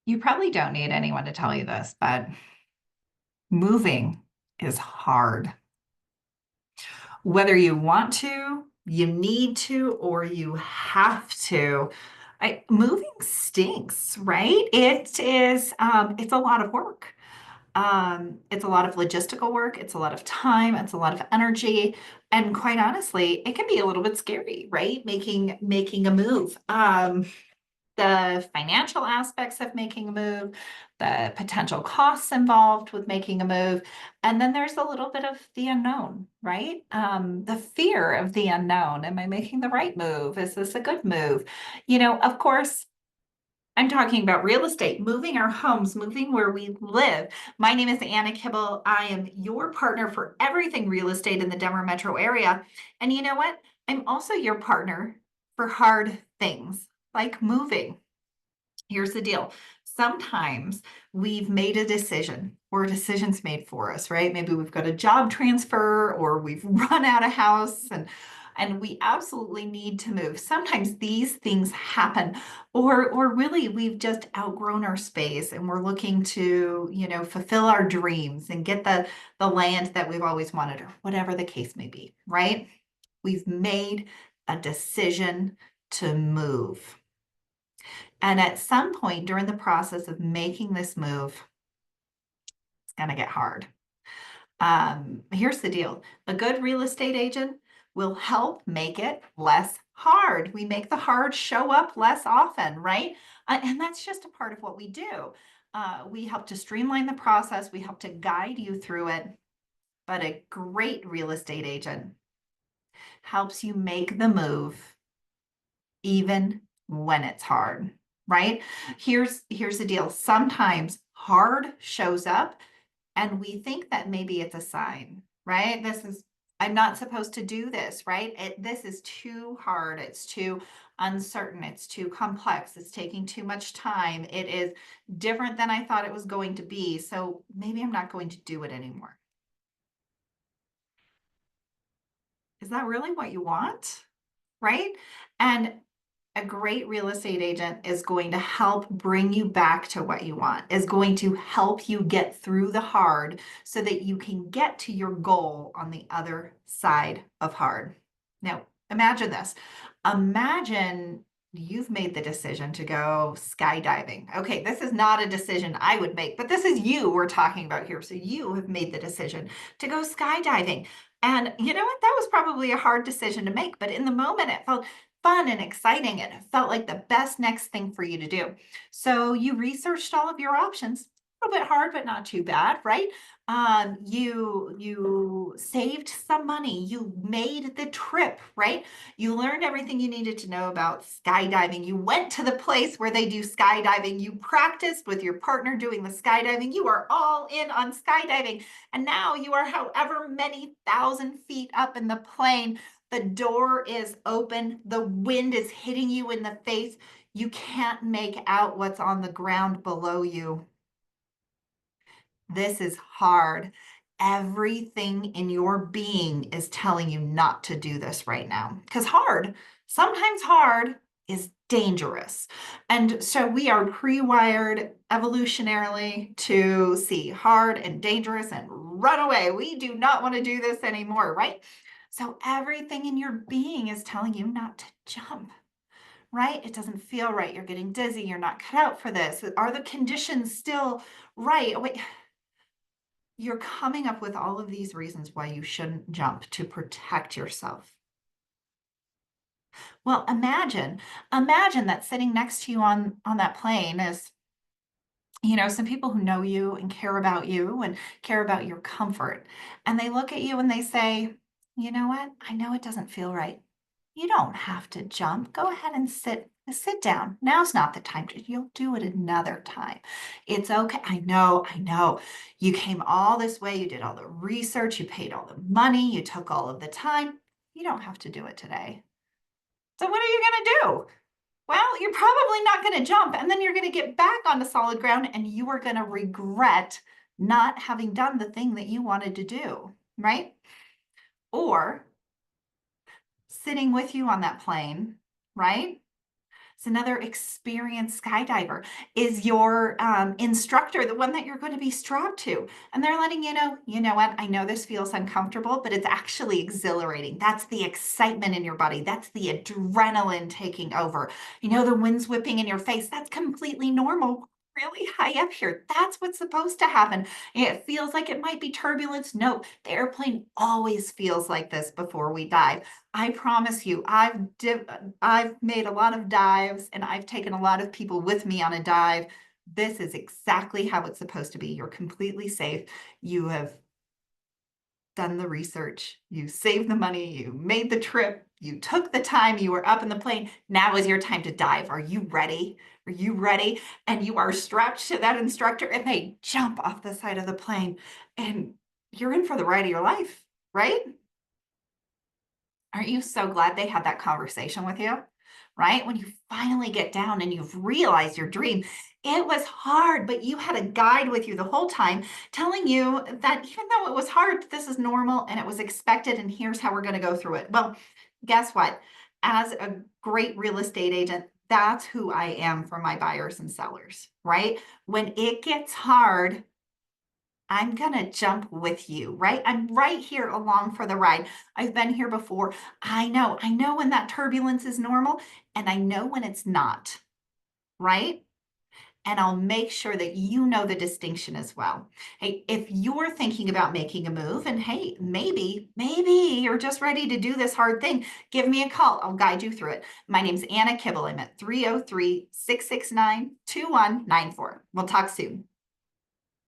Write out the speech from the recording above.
You probably don't need anyone to tell you this, but moving is hard. Whether you want to, you need to, or you have to. Moving stinks, right? It's a lot of work. It's a lot of logistical work. It's a lot of time. It's a lot of energy. And quite honestly, it can be a little bit scary, right? Making a move. The financial aspects of making a move, the potential costs involved with making a move, and then there's a little bit of the unknown, right? The fear of the unknown. Am I making the right move? Is this a good move? Of course, I'm talking about real estate, moving our homes, moving where we live. My name is Anna Kibble. I am your partner for everything real estate in the Denver metro area. And you know what? I'm also your partner for hard things like moving. Here's the deal. Sometimes we've made a decision or a decision's made for us, right? Maybe we've got a job transfer or we've run out of house and we absolutely need to move. Sometimes these things happen or really we've just outgrown our space and we're looking to, fulfill our dreams and get the land that we've always wanted or whatever the case may be, right? We've made a decision to move. And at some point during the process of making this move, it's going to get hard. Here's the deal. A good real estate agent will help make it less hard. We make the hard show up less often, right? And that's just a part of what we do. We help to streamline the process. We help to guide you through it. But a great real estate agent helps you make the move even when it's hard, right? Here's the deal. Sometimes hard shows up and we think that maybe it's a sign, right? I'm not supposed to do this, right? This is too hard. It's too uncertain. It's too complex. It's taking too much time. It is different than I thought it was going to be. So maybe I'm not going to do it anymore. Is that really what you want? Right? And a great real estate agent is going to help bring you back to what you want, is going to help you get through the hard so that you can get to your goal on the other side of hard. Now, imagine this. Imagine you've made the decision to go skydiving. Okay, this is not a decision I would make, but this is you we're talking about here. So you have made the decision to go skydiving. And you know what? That was probably a hard decision to make, but in the moment it felt fun and exciting and it felt like the best next thing for you to do. So you researched all of your options. A little bit hard, but not too bad, right? You saved some money. You made the trip, right? You learned everything you needed to know about skydiving. You went to the place where they do skydiving. You practiced with your partner doing the skydiving. You are all in on skydiving. And now you are however many thousand feet up in the plane. The door is open. The wind is hitting you in the face. You can't make out what's on the ground below you. This is hard. Everything in your being is telling you not to do this right now. Because sometimes hard is dangerous. And so we are pre-wired evolutionarily to see hard and dangerous and run away. We do not want to do this anymore, right? So everything in your being is telling you not to jump, right? It doesn't feel right. You're getting dizzy. You're not cut out for this. Are the conditions still right? Oh, wait, you're coming up with all of these reasons why you shouldn't jump to protect yourself. Well, imagine that sitting next to you on that plane is, some people who know you and care about your comfort. And they look at you and they say, you know what? I know it doesn't feel right. You don't have to jump. Go ahead and sit down. Now's not the time to, you'll do it another time. It's okay. I know. You came all this way, you did all the research, you paid all the money, you took all of the time. You don't have to do it today. So what are you going to do? Well, you're probably not going to jump and then you're going to get back onto solid ground and you are going to regret not having done the thing that you wanted to do, right? Or sitting with you on that plane, right? Is another experienced skydiver? Is your instructor the one that you're going to be strapped to? And they're letting you know what? I know this feels uncomfortable, but it's actually exhilarating. That's the excitement in your body. That's the adrenaline taking over. You know, the wind's whipping in your face. That's completely normal. Really high up here. That's what's supposed to happen. It feels like it might be turbulence. No, the airplane always feels like this before we dive. I promise you, I've made a lot of dives and I've taken a lot of people with me on a dive. This is exactly how it's supposed to be. You're completely safe. You have done the research, you saved the money, you made the trip, you took the time, you were up in the plane. Now is your time to dive. Are you ready? Are you ready? And you are strapped to that instructor and they jump off the side of the plane and you're in for the ride of your life, right? Aren't you so glad they had that conversation with you? Right? When you finally get down and you've realized your dream, it was hard, but you had a guide with you the whole time telling you that even though it was hard, this is normal and it was expected, and here's how we're going to go through it. Well, guess what? As a great real estate agent, that's who I am for my buyers and sellers, right? When it gets hard, I'm gonna jump with you, right? I'm right here along for the ride. I've been here before. I know when that turbulence is normal and I know when it's not, right? And I'll make sure that you know the distinction as well. Hey, if you're thinking about making a move and hey, maybe you're just ready to do this hard thing, give me a call. I'll guide you through it. My name's Anna Kibble. I'm at 303 669 2194. We'll talk soon.